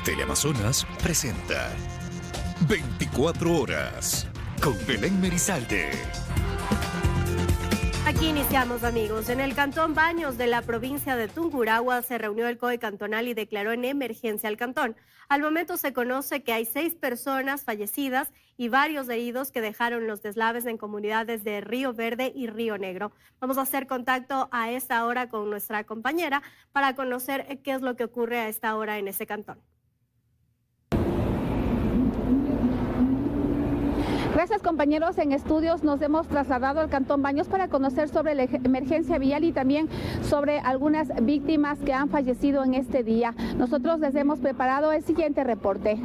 Teleamazonas presenta 24 horas con Belén Merizalde. Aquí iniciamos, amigos. En el cantón Baños de la provincia de Tungurahua se reunió el COE cantonal y declaró en emergencia al cantón. Al momento se conoce que hay 6 personas fallecidas y varios heridos que dejaron los deslaves en comunidades de Río Verde y Río Negro. Vamos a hacer contacto a esta hora con nuestra compañera para conocer qué es lo que ocurre a esta hora en ese cantón. Gracias, compañeros. En estudios nos hemos trasladado al Cantón Baños para conocer sobre la emergencia vial y también sobre algunas víctimas que han fallecido en este día. Nosotros les hemos preparado el siguiente reporte.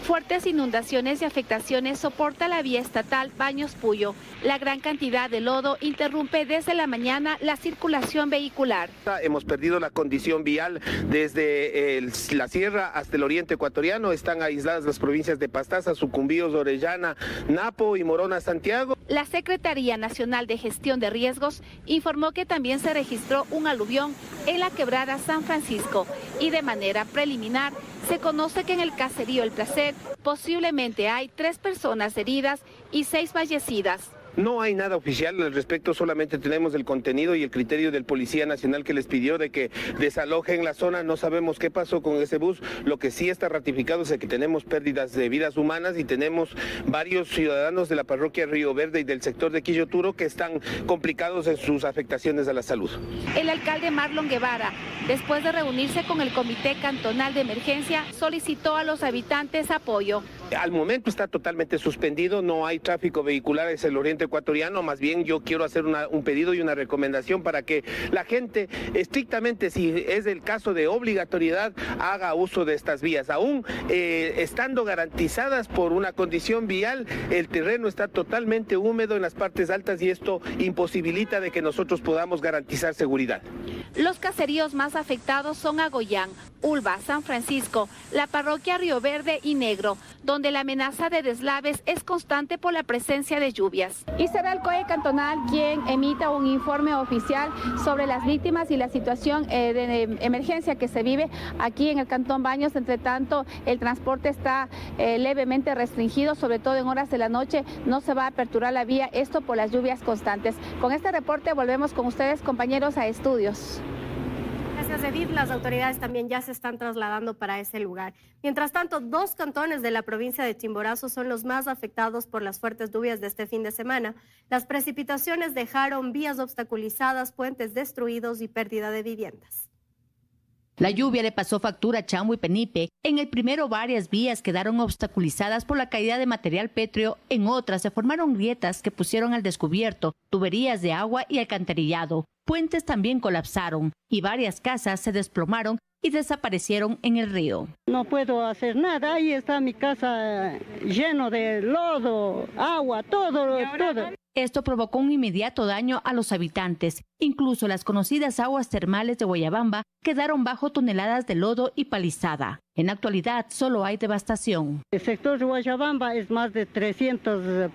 Fuertes inundaciones y afectaciones soporta la vía estatal Baños-Puyo. La gran cantidad de lodo interrumpe desde la mañana la circulación vehicular. Hemos perdido la condición vial desde la sierra hasta el oriente ecuatoriano. Están aisladas las provincias de Pastaza, Sucumbíos, Orellana, Napo y Morona, Santiago. La Secretaría Nacional de Gestión de Riesgos informó que también se registró un aluvión en la quebrada San Francisco y de manera preliminar se conoce que en el caserío El Placer posiblemente hay 3 personas heridas y 6 fallecidas. No hay nada oficial al respecto, solamente tenemos el contenido y el criterio del Policía Nacional que les pidió de que desalojen la zona. No sabemos qué pasó con ese bus. Lo que sí está ratificado es que tenemos pérdidas de vidas humanas y tenemos varios ciudadanos de la parroquia Río Verde y del sector de Quilloturo que están complicados en sus afectaciones a la salud. El alcalde Marlon Guevara, después de reunirse con el Comité Cantonal de Emergencia, solicitó a los habitantes apoyo. Al momento está totalmente suspendido, no hay tráfico vehicular hacia el oriente ecuatoriano. Más bien yo quiero hacer un pedido y una recomendación para que la gente estrictamente, si es el caso de obligatoriedad, haga uso de estas vías. Aún estando garantizadas por una condición vial, el terreno está totalmente húmedo en las partes altas y esto imposibilita de que nosotros podamos garantizar seguridad. Los caseríos más afectados son Agoyán, Ulva, San Francisco, la parroquia Río Verde y Negro, donde la amenaza de deslaves es constante por la presencia de lluvias. Y será el COE cantonal quien emita un informe oficial sobre las víctimas y la situación de emergencia que se vive aquí en el Cantón Baños. Entre tanto, el transporte está levemente restringido, sobre todo en horas de la noche. No se va a aperturar la vía, esto por las lluvias constantes. Con este reporte volvemos con ustedes, compañeros, a estudios. Gracias, Edith. Las autoridades también ya se están trasladando para ese lugar. Mientras tanto, 2 cantones de la provincia de Chimborazo son los más afectados por las fuertes lluvias de este fin de semana. Las precipitaciones dejaron vías obstaculizadas, puentes destruidos y pérdida de viviendas. La lluvia le pasó factura a Chambo y Penipe. En el primero, varias vías quedaron obstaculizadas por la caída de material pétreo. En otras se formaron grietas que pusieron al descubierto tuberías de agua y alcantarillado. Puentes también colapsaron y varias casas se desplomaron y desaparecieron en el río. No puedo hacer nada, ahí está mi casa lleno de lodo, agua, todo. Esto provocó un inmediato daño a los habitantes. Incluso las conocidas aguas termales de Guayabamba quedaron bajo toneladas de lodo y palizada. En la actualidad solo hay devastación. El sector de Guayabamba es más de 300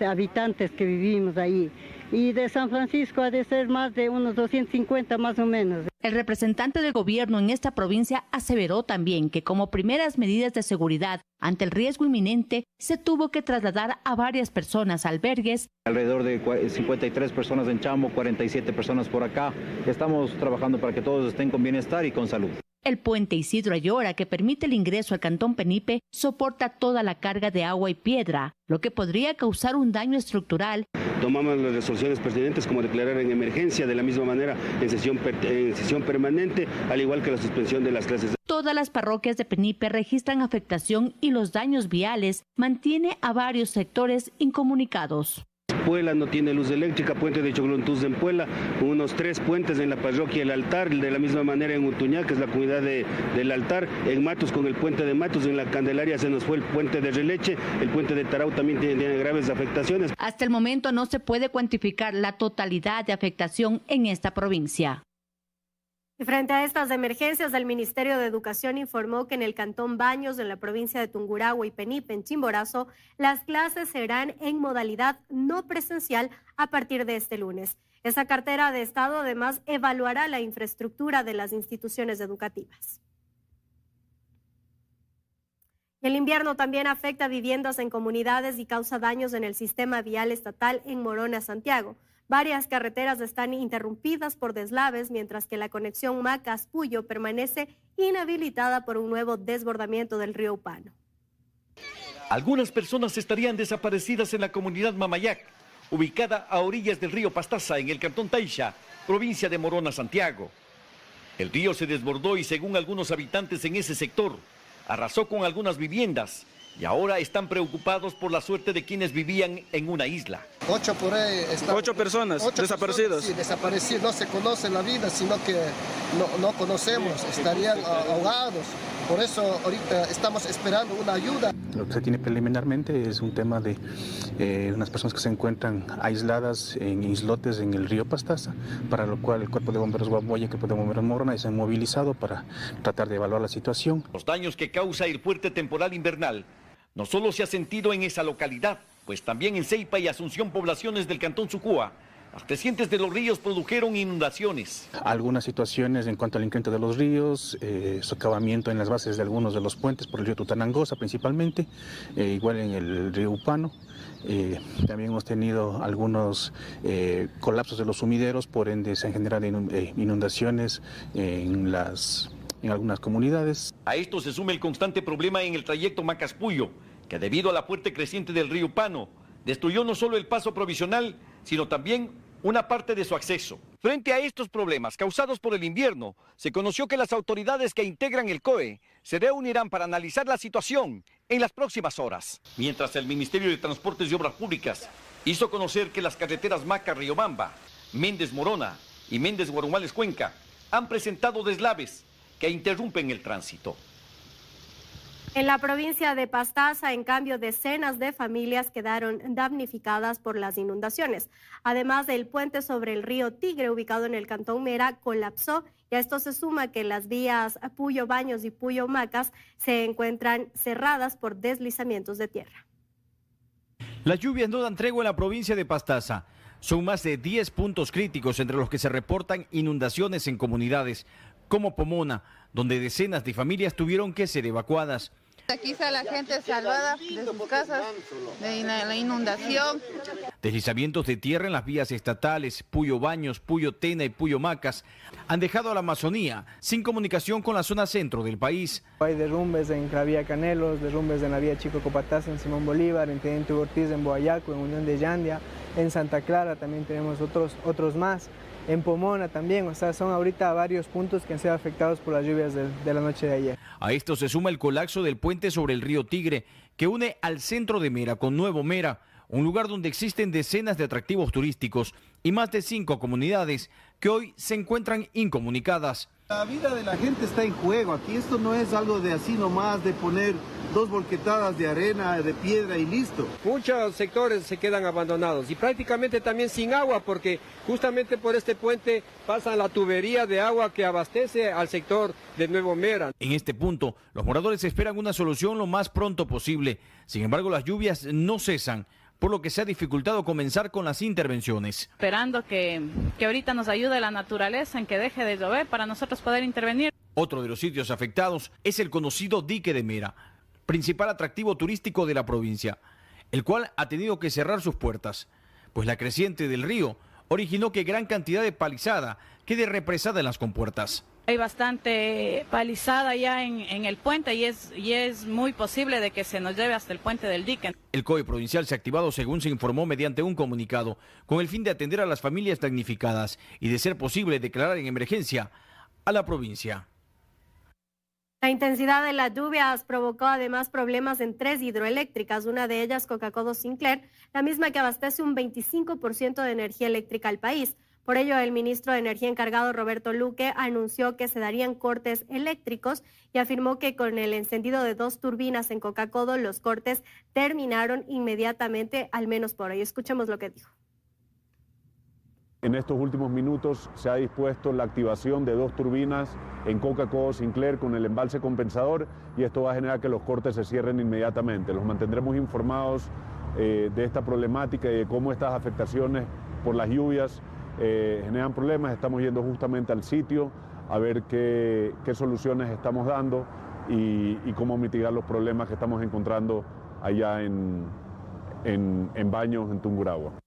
habitantes que vivimos ahí. Y de San Francisco ha de ser más de unos 250 más o menos. El representante del gobierno en esta provincia aseveró también que como primeras medidas de seguridad ante el riesgo inminente se tuvo que trasladar a varias personas a albergues. Alrededor de 53 personas en Chambo, 47 personas por acá. Estamos trabajando para que todos estén con bienestar y con salud. El puente Isidro Ayora, que permite el ingreso al cantón Penipe, soporta toda la carga de agua y piedra, lo que podría causar un daño estructural. Tomamos las resoluciones pertinentes como declarar en emergencia, de la misma manera en sesión permanente, al igual que la suspensión de las clases. Todas las parroquias de Penipe registran afectación y los daños viales mantiene a varios sectores incomunicados. Puela no tiene luz eléctrica, puente de Choglontús en Puela, unos 3 puentes en la parroquia El Altar, de la misma manera en Utuñá, que es la comunidad del Altar, en Matos con el puente de Matos, en la Candelaria se nos fue el puente de Releche, el puente de Tarau también tiene graves afectaciones. Hasta el momento no se puede cuantificar la totalidad de afectación en esta provincia. Y frente a estas emergencias, el Ministerio de Educación informó que en el cantón Baños, en la provincia de Tungurahua y Penipe, en Chimborazo, las clases serán en modalidad no presencial a partir de este lunes. Esa cartera de Estado además evaluará la infraestructura de las instituciones educativas. El invierno también afecta viviendas en comunidades y causa daños en el sistema vial estatal en Morona, Santiago. Varias carreteras están interrumpidas por deslaves, mientras que la conexión Macas-Puyo permanece inhabilitada por un nuevo desbordamiento del río Upano. Algunas personas estarían desaparecidas en la comunidad Mamayac, ubicada a orillas del río Pastaza, en el cantón Taixa, provincia de Morona, Santiago. El río se desbordó y, según algunos habitantes en ese sector, arrasó con algunas viviendas y ahora están preocupados por la suerte de quienes vivían en una isla. 8 personas desaparecidos. Sí, desaparecidos, no se conoce la vida, sino que no conocemos, estarían ahogados. Por eso ahorita estamos esperando una ayuda. Lo que se tiene preliminarmente es un tema de unas personas que se encuentran aisladas en islotes en el río Pastaza, para lo cual el Cuerpo de Bomberos Guamoya y el Cuerpo de Bomberos Morona se han movilizado para tratar de evaluar la situación. Los daños que causa el fuerte temporal invernal no solo se ha sentido en esa localidad, pues también en Ceipa y Asunción, poblaciones del cantón Sucúa. Las crecientes de los ríos produjeron inundaciones. Algunas situaciones en cuanto al incremento de los ríos, socavamiento en las bases de algunos de los puentes por el río Tutanangosa principalmente, igual en el río Upano. También hemos tenido algunos colapsos de los sumideros, por ende se han generado inundaciones en algunas comunidades. A esto se suma el constante problema en el trayecto Macas-Puyo, que debido a la fuerte creciente del río Upano, destruyó no solo el paso provisional, sino también una parte de su acceso. Frente a estos problemas causados por el invierno, se conoció que las autoridades que integran el COE se reunirán para analizar la situación en las próximas horas. Mientras el Ministerio de Transportes y Obras Públicas hizo conocer que las carreteras Maca-Riobamba, Méndez-Morona y Méndez-Guarumales-Cuenca han presentado deslaves que interrumpen el tránsito. En la provincia de Pastaza, en cambio, decenas de familias quedaron damnificadas por las inundaciones. Además, el puente sobre el río Tigre, ubicado en el cantón Mera, colapsó, y a esto se suma que las vías Puyo Baños y Puyo Macas se encuentran cerradas por deslizamientos de tierra. Las lluvias no dan tregua en la provincia de Pastaza. Son más de 10 puntos críticos entre los que se reportan inundaciones en comunidades como Pomona, donde decenas de familias tuvieron que ser evacuadas. Aquí está la gente salvada de sus casas, de la inundación. Deslizamientos de tierra en las vías estatales Puyo Baños, Puyo Tena y Puyo Macas han dejado a la Amazonía sin comunicación con la zona centro del país. Hay derrumbes en la vía Canelos, derrumbes en la vía Chico Copataza, en Simón Bolívar, en Teniente Ortiz, en Boyaco, en Unión de Yandia, en Santa Clara también tenemos otros más. En Pomona también, o sea, son ahorita varios puntos que han sido afectados por las lluvias de la noche de ayer. A esto se suma el colapso del puente sobre el río Tigre, que une al centro de Mera con Nuevo Mera, un lugar donde existen decenas de atractivos turísticos y más de 5 comunidades que hoy se encuentran incomunicadas. La vida de la gente está en juego aquí, esto no es algo de así nomás, de poner 2 volquetadas de arena, de piedra y listo. Muchos sectores se quedan abandonados y prácticamente también sin agua, porque justamente por este puente pasa la tubería de agua que abastece al sector de Nuevo Mera. En este punto, los moradores esperan una solución lo más pronto posible. Sin embargo, las lluvias no cesan, por lo que se ha dificultado comenzar con las intervenciones. Esperando que ahorita nos ayude la naturaleza en que deje de llover para nosotros poder intervenir. Otro de los sitios afectados es el conocido dique de Mera, principal atractivo turístico de la provincia, el cual ha tenido que cerrar sus puertas, pues la creciente del río originó que gran cantidad de palizada quede represada en las compuertas. Hay bastante palizada ya en el puente y es muy posible de que se nos lleve hasta el puente del dique. El COE provincial se ha activado, según se informó mediante un comunicado, con el fin de atender a las familias damnificadas y, de ser posible, declarar en emergencia a la provincia. La intensidad de las lluvias provocó además problemas en 3 hidroeléctricas, una de ellas Coca-Cola Sinclair, la misma que abastece un 25% de energía eléctrica al país. Por ello, el ministro de Energía encargado, Roberto Luque, anunció que se darían cortes eléctricos y afirmó que con el encendido de 2 turbinas en Coca-Cola, los cortes terminaron inmediatamente, al menos por hoy. Escuchemos lo que dijo. En estos últimos minutos se ha dispuesto la activación de 2 turbinas en Coca-Cola Sinclair con el embalse compensador, y esto va a generar que los cortes se cierren inmediatamente. Los mantendremos informados de esta problemática y de cómo estas afectaciones por las lluvias generan problemas. Estamos yendo justamente al sitio a ver qué soluciones estamos dando y cómo mitigar los problemas que estamos encontrando allá en Baños, en Tungurahua.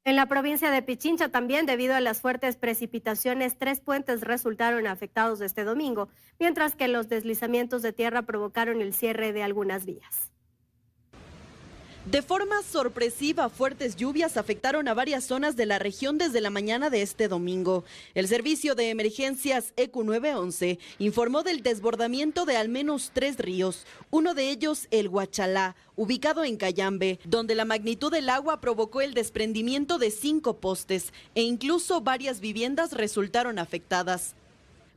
En la provincia de Pichincha también, debido a las fuertes precipitaciones, 3 puentes resultaron afectados este domingo, mientras que los deslizamientos de tierra provocaron el cierre de algunas vías. De forma sorpresiva, fuertes lluvias afectaron a varias zonas de la región desde la mañana de este domingo. El servicio de emergencias ECU 911 informó del desbordamiento de al menos 3 ríos, uno de ellos el Huachalá, ubicado en Cayambe, donde la magnitud del agua provocó el desprendimiento de 5 postes e incluso varias viviendas resultaron afectadas.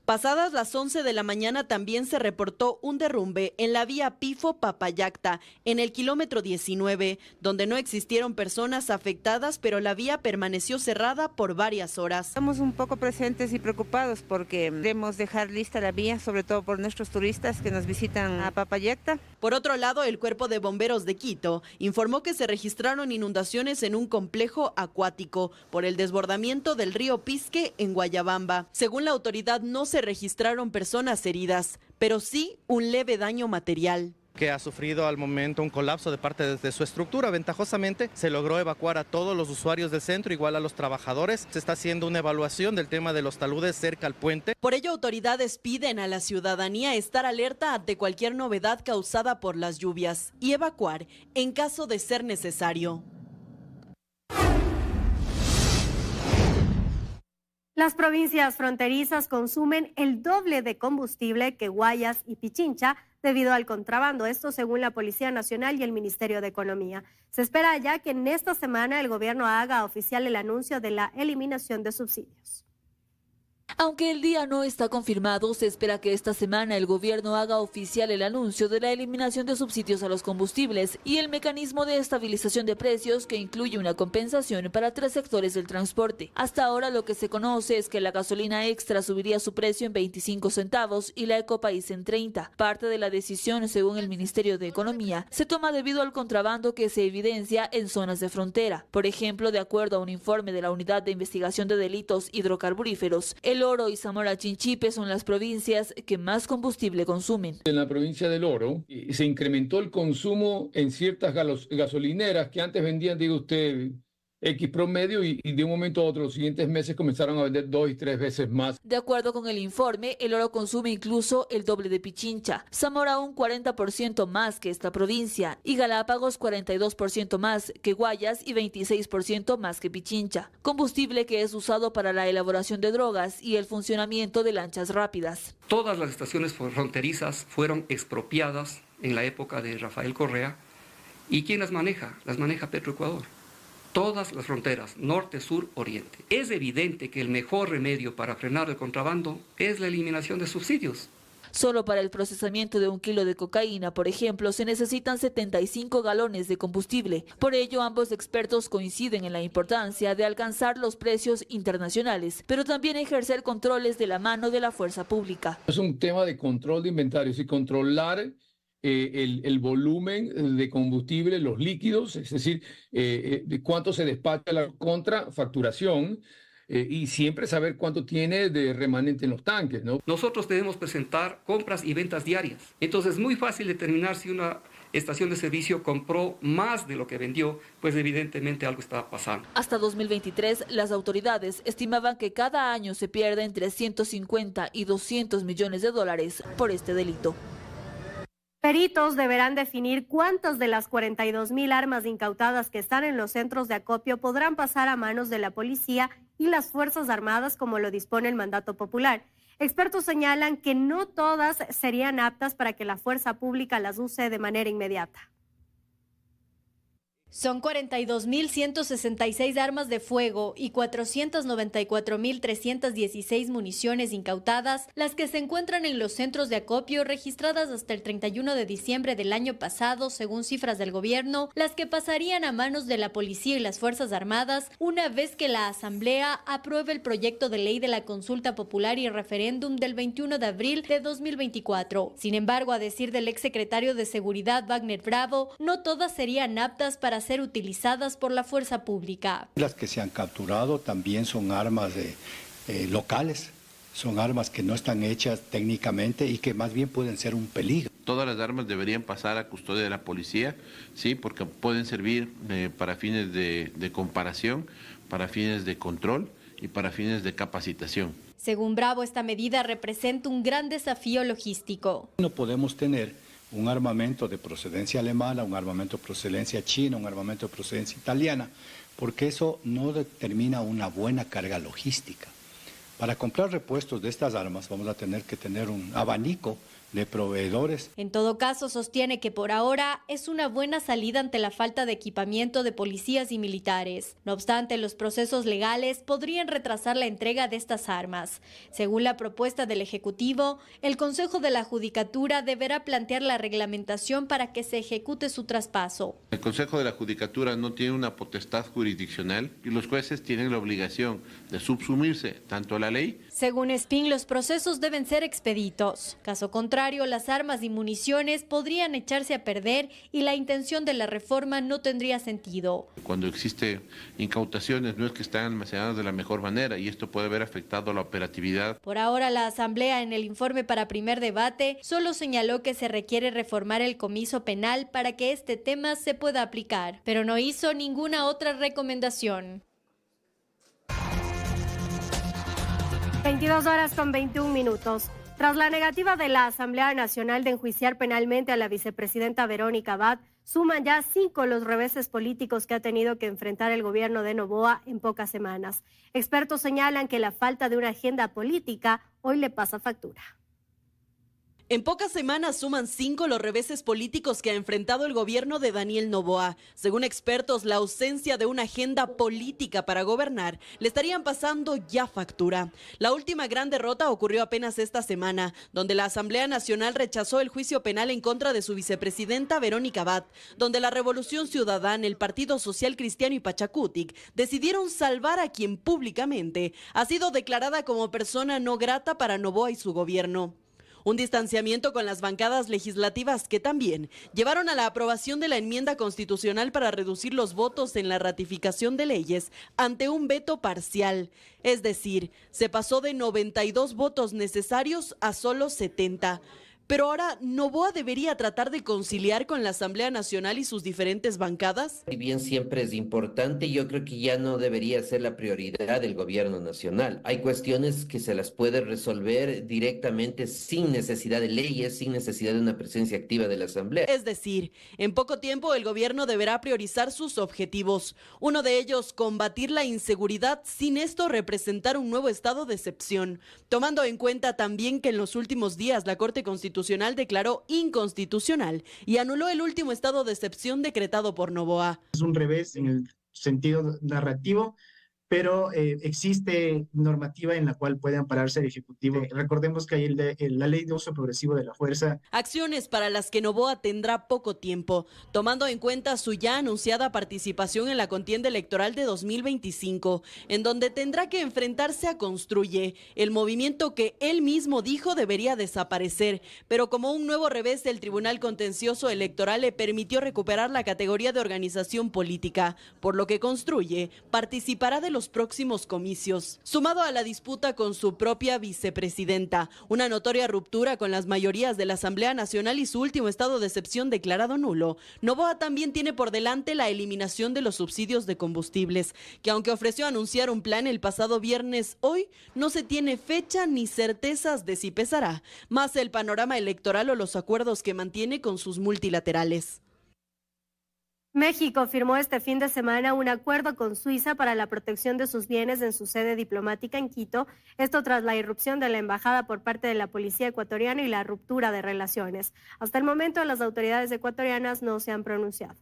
Pasadas las 11 de la mañana también se reportó un derrumbe en la vía Pifo-Papayacta, en el kilómetro 19, donde no existieron personas afectadas, pero la vía permaneció cerrada por varias horas. Estamos un poco presentes y preocupados porque debemos dejar lista la vía, sobre todo por nuestros turistas que nos visitan a Papayacta. Por otro lado, el Cuerpo de Bomberos de Quito informó que se registraron inundaciones en un complejo acuático por el desbordamiento del río Pisque en Guayabamba. Según la autoridad, no se registraron personas heridas, pero sí un leve daño material. Que ha sufrido al momento un colapso de parte de su estructura. Ventajosamente se logró evacuar a todos los usuarios del centro, igual a los trabajadores. Se está haciendo una evaluación del tema de los taludes cerca al puente. Por ello, autoridades piden a la ciudadanía estar alerta ante cualquier novedad causada por las lluvias y evacuar en caso de ser necesario. Las provincias fronterizas consumen el doble de combustible que Guayas y Pichincha debido al contrabando, esto según la Policía Nacional y el Ministerio de Economía. Se espera ya que en esta semana el gobierno haga oficial el anuncio de la eliminación de subsidios. Aunque el día no está confirmado, se espera que esta semana el gobierno haga oficial el anuncio de la eliminación de subsidios a los combustibles y el mecanismo de estabilización de precios que incluye una compensación para 3 sectores del transporte. Hasta ahora lo que se conoce es que la gasolina extra subiría su precio en 25 centavos y la Ecopaís en 30. Parte de la decisión, según el Ministerio de Economía, se toma debido al contrabando que se evidencia en zonas de frontera. Por ejemplo, de acuerdo a un informe de la Unidad de Investigación de Delitos Hidrocarburíferos, El Oro y Zamora Chinchipe son las provincias que más combustible consumen. En la provincia del Oro se incrementó el consumo en ciertas gasolineras que antes vendían, diga usted, X promedio y de un momento a otro los siguientes meses comenzaron a vender 2 y 3 veces más. De acuerdo con el informe, El Oro consume incluso el doble de Pichincha, Zamora un 40% más que esta provincia y Galápagos 42% más que Guayas y 26% más que Pichincha. Combustible que es usado para la elaboración de drogas y el funcionamiento de lanchas rápidas. Todas las estaciones fronterizas fueron expropiadas en la época de Rafael Correa. ¿Y quién las maneja? Las maneja Petroecuador. Todas las fronteras, norte, sur, oriente. Es evidente que el mejor remedio para frenar el contrabando es la eliminación de subsidios. Solo para el procesamiento de 1 kilo de cocaína, por ejemplo, se necesitan 75 galones de combustible. Por ello, ambos expertos coinciden en la importancia de alcanzar los precios internacionales, pero también ejercer controles de la mano de la fuerza pública. Es un tema de control de inventarios y controlar el volumen de combustible, los líquidos, es decir, de cuánto se despacha la contrafacturación y siempre saber cuánto tiene de remanente en los tanques, ¿no? Nosotros debemos presentar compras y ventas diarias. Entonces es muy fácil determinar si una estación de servicio compró más de lo que vendió, pues evidentemente algo estaba pasando. Hasta 2023, las autoridades estimaban que cada año se pierde entre 150 y 200 millones de dólares por este delito. Peritos deberán definir cuántas de las 42,000 armas incautadas que están en los centros de acopio podrán pasar a manos de la policía y las Fuerzas Armadas como lo dispone el mandato popular. Expertos señalan que no todas serían aptas para que la fuerza pública las use de manera inmediata. Son 42.166 armas de fuego y 494.316 municiones incautadas, las que se encuentran en los centros de acopio registradas hasta el 31 de diciembre del año pasado, según cifras del gobierno, las que pasarían a manos de la policía y las Fuerzas Armadas una vez que la Asamblea apruebe el proyecto de ley de la consulta popular y referéndum del 21 de abril de 2024. Sin embargo, a decir del exsecretario de Seguridad Wagner Bravo, no todas serían aptas para ser utilizadas por la fuerza pública. Las que se han capturado también son armas locales, son armas que no están hechas técnicamente y que más bien pueden ser un peligro. Todas las armas deberían pasar a custodia de la policía, sí, porque pueden servir para fines de comparación, para fines de control y para fines de capacitación. Según Bravo, esta medida representa un gran desafío logístico. No podemos tener un armamento de procedencia alemana, un armamento de procedencia china, un armamento de procedencia italiana, porque eso no determina una buena carga logística. Para comprar repuestos de estas armas vamos a tener que tener un abanico de proveedores. En todo caso, sostiene que por ahora es una buena salida ante la falta de equipamiento de policías y militares. No obstante, los procesos legales podrían retrasar la entrega de estas armas. Según la propuesta del Ejecutivo, el Consejo de la Judicatura deberá plantear la reglamentación para que se ejecute su traspaso. El Consejo de la Judicatura no tiene una potestad jurisdiccional y los jueces tienen la obligación de subsumirse tanto a la ley. Según Espín, los procesos deben ser expeditos. Caso contrario, las armas y municiones podrían echarse a perder y la intención de la reforma no tendría sentido. Cuando existe incautaciones no es que están almacenadas de la mejor manera y esto puede haber afectado la operatividad. Por ahora, la Asamblea en el informe para primer debate solo señaló que se requiere reformar el comiso penal para que este tema se pueda aplicar, pero no hizo ninguna otra recomendación. 22:21. Tras la negativa de la Asamblea Nacional de enjuiciar penalmente a la vicepresidenta Verónica Abad, suman ya 5 los reveses políticos que ha tenido que enfrentar el gobierno de Noboa en pocas semanas. Expertos señalan que la falta de una agenda política hoy le pasa factura. En pocas semanas suman 5 los reveses políticos que ha enfrentado el gobierno de Daniel Noboa. Según expertos, la ausencia de una agenda política para gobernar le estarían pasando ya factura. La última gran derrota ocurrió apenas esta semana, donde la Asamblea Nacional rechazó el juicio penal en contra de su vicepresidenta Verónica Abad, donde la Revolución Ciudadana, el Partido Social Cristiano y Pachacutic decidieron salvar a quien públicamente ha sido declarada como persona no grata para Noboa y su gobierno. Un distanciamiento con las bancadas legislativas que también llevaron a la aprobación de la enmienda constitucional para reducir los votos en la ratificación de leyes ante un veto parcial. Es decir, se pasó de 92 votos necesarios a solo 70. Pero ahora, ¿Noboa debería tratar de conciliar con la Asamblea Nacional y sus diferentes bancadas? Si bien siempre es importante, yo creo que ya no debería ser la prioridad del gobierno nacional. Hay cuestiones que se las puede resolver directamente sin necesidad de leyes, sin necesidad de una presencia activa de la Asamblea. Es decir, en poco tiempo el gobierno deberá priorizar sus objetivos. Uno de ellos, combatir la inseguridad sin esto representar un nuevo estado de excepción. Tomando en cuenta también que en los últimos días la Corte Constitucional declaró inconstitucional y anuló el último estado de excepción decretado por Noboa. Es un revés en el sentido narrativo, pero existe normativa en la cual puede ampararse el Ejecutivo. Recordemos que hay la ley de uso progresivo de la fuerza. Acciones para las que Noboa tendrá poco tiempo, tomando en cuenta su ya anunciada participación en la contienda electoral de 2025, en donde tendrá que enfrentarse a Construye, el movimiento que él mismo dijo debería desaparecer, pero como un nuevo revés del Tribunal Contencioso Electoral le permitió recuperar la categoría de organización política, por lo que Construye participará de los próximos comicios. Sumado a la disputa con su propia vicepresidenta, una notoria ruptura con las mayorías de la Asamblea Nacional y su último estado de excepción declarado nulo, Noboa también tiene por delante la eliminación de los subsidios de combustibles, que aunque ofreció anunciar un plan el pasado viernes, hoy no se tiene fecha ni certezas de si pesará, más el panorama electoral o los acuerdos que mantiene con sus multilaterales. México firmó este fin de semana un acuerdo con Suiza para la protección de sus bienes en su sede diplomática en Quito, esto tras la irrupción de la embajada por parte de la policía ecuatoriana y la ruptura de relaciones. Hasta el momento, las autoridades ecuatorianas no se han pronunciado.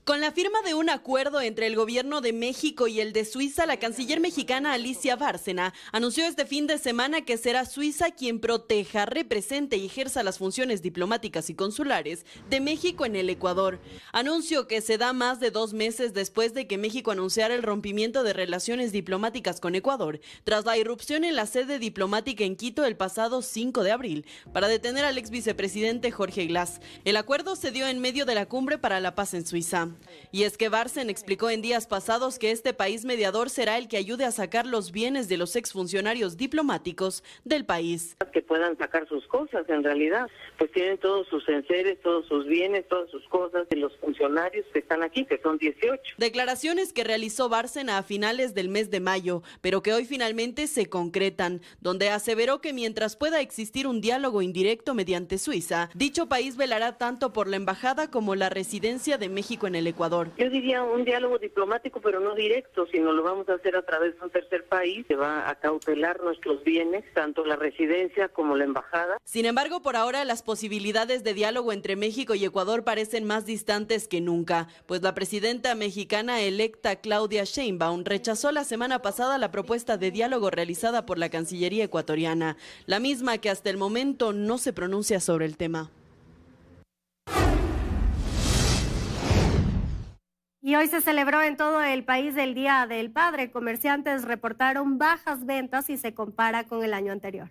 Con la firma de un acuerdo entre el gobierno de México y el de Suiza, la canciller mexicana Alicia Bárcena anunció este fin de semana que será Suiza quien proteja, represente y ejerza las funciones diplomáticas y consulares de México en el Ecuador. Anuncio que se da más de 2 meses después de que México anunciara el rompimiento de relaciones diplomáticas con Ecuador, tras la irrupción en la sede diplomática en Quito el pasado 5 de abril, para detener al ex vicepresidente Jorge Glass. El acuerdo se dio en medio de la Cumbre para la Paz en Suiza. Y es que Bárcen explicó en días pasados que este país mediador será el que ayude a sacar los bienes de los exfuncionarios diplomáticos del país. Que puedan sacar sus cosas, en realidad, pues tienen todos sus enseres, todos sus bienes, todas sus cosas de los funcionarios que están aquí, que son 18. Declaraciones que realizó Bárcen a finales del mes de mayo, pero que hoy finalmente se concretan, donde aseveró que mientras pueda existir un diálogo indirecto mediante Suiza, dicho país velará tanto por la embajada como la residencia de México en el Ecuador. Yo diría un diálogo diplomático, pero no directo, sino lo vamos a hacer a través de un tercer país que va a cautelar nuestros bienes, tanto la residencia como la embajada. Sin embargo, por ahora las posibilidades de diálogo entre México y Ecuador parecen más distantes que nunca, pues la presidenta mexicana electa Claudia Sheinbaum rechazó la semana pasada la propuesta de diálogo realizada por la Cancillería ecuatoriana, la misma que hasta el momento no se pronuncia sobre el tema. Y hoy se celebró en todo el país el Día del Padre. Comerciantes reportaron bajas ventas si se compara con el año anterior.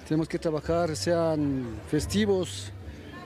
Tenemos que trabajar, sean festivos,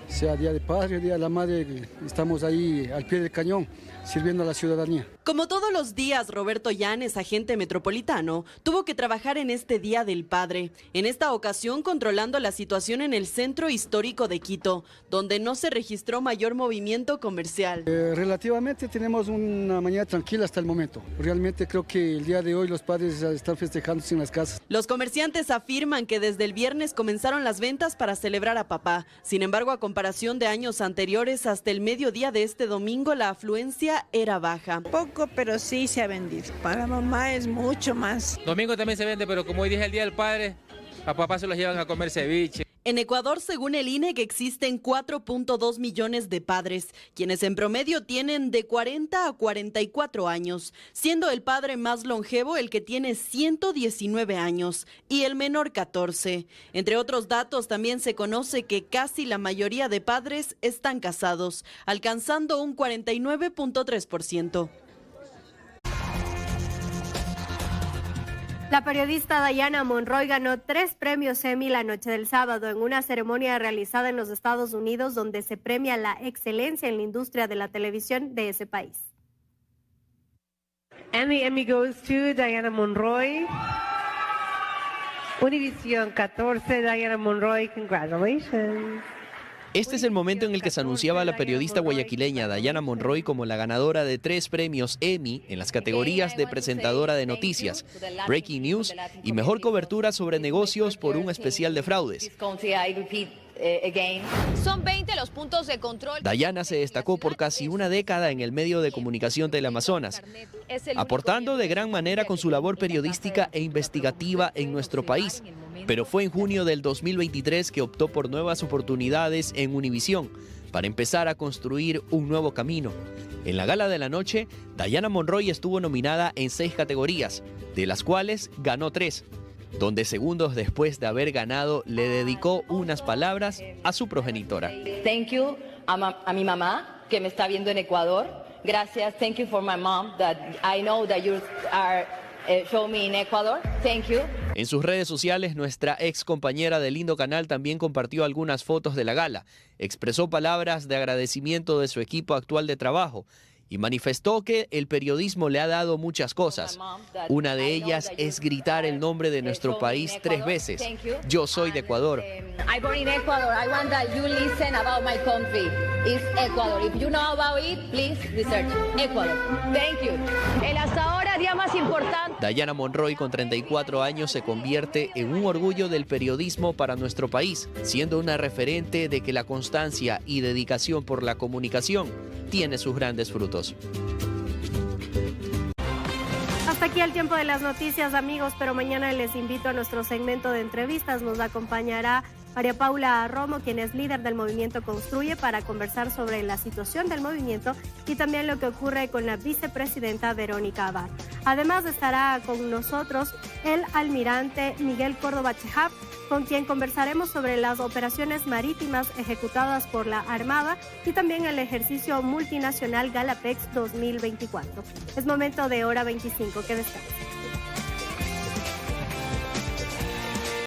sea Día de Padre, Día de la Madre, estamos ahí al pie del cañón, sirviendo a la ciudadanía. Como todos los días, Roberto Llanes, agente metropolitano, tuvo que trabajar en este Día del Padre, en esta ocasión controlando la situación en el centro histórico de Quito, donde no se registró mayor movimiento comercial. Relativamente tenemos una mañana tranquila hasta el momento. Realmente creo que el día de hoy los padres están festejándose en las casas. Los comerciantes afirman que desde el viernes comenzaron las ventas para celebrar a papá. Sin embargo, a comparación de años anteriores, hasta el mediodía de este domingo la afluencia era baja. Poco, pero sí se ha vendido. Para mamá es mucho más. Domingo también se vende, pero como hoy dije el Día del Padre, a papá se los llevan a comer ceviche. En Ecuador, según el INE, que existen 4.2 millones de padres, quienes en promedio tienen de 40 a 44 años, siendo el padre más longevo el que tiene 119 años y el menor 14. Entre otros datos, también se conoce que casi la mayoría de padres están casados, alcanzando un 49.3%. La periodista Diana Monroy ganó 3 premios Emmy la noche del sábado en una ceremonia realizada en los Estados Unidos donde se premia la excelencia en la industria de la televisión de ese país. And the Emmy goes to Diana Monroy. Univisión 14, Diana Monroy, congratulations. Este es el momento en el que se anunciaba a la periodista guayaquileña Diana Monroy como la ganadora de 3 premios Emmy en las categorías de presentadora de noticias, Breaking News y mejor cobertura sobre negocios por un especial de fraudes. Son 20 los puntos de control. Diana se destacó por casi una década en el medio de comunicación Teleamazonas, aportando de gran manera con su labor periodística e investigativa en nuestro país. Pero fue en junio del 2023 que optó por nuevas oportunidades en Univisión para empezar a construir un nuevo camino. En la gala de la noche, Diana Monroy estuvo nominada en 6 categorías, de las cuales ganó 3. Donde segundos después de haber ganado le dedicó unas palabras a su progenitora. Thank you a mi mamá que me está viendo en Ecuador. Gracias, thank you for my mom that I know that you are showing me in Ecuador. Thank you. En sus redes sociales, nuestra ex compañera de Lindo Canal también compartió algunas fotos de la gala. Expresó palabras de agradecimiento de su equipo actual de trabajo y manifestó que el periodismo le ha dado muchas cosas. Una de ellas es gritar el nombre de nuestro país 3 veces. Yo soy de Ecuador. I born in Ecuador. I want that you listen about my country. It's Ecuador. If you know about it, please research. Ecuador. Thank you. El hasta ahora día más importante. Diana Monroy, con 34 años, se convierte en un orgullo del periodismo para nuestro país, siendo una referente de que la constancia y dedicación por la comunicación tiene sus grandes frutos. Hasta aquí el tiempo de las noticias, amigos, pero mañana les invito a nuestro segmento de entrevistas. Nos acompañará María Paula Romo, quien es líder del movimiento Construye, para conversar sobre la situación del movimiento y también lo que ocurre con la vicepresidenta Verónica Abad. Además estará con nosotros el almirante Miguel Córdoba Chejab, con quien conversaremos sobre las operaciones marítimas ejecutadas por la Armada y también el ejercicio multinacional Galapex 2024. Es momento de Hora 25, que descanse.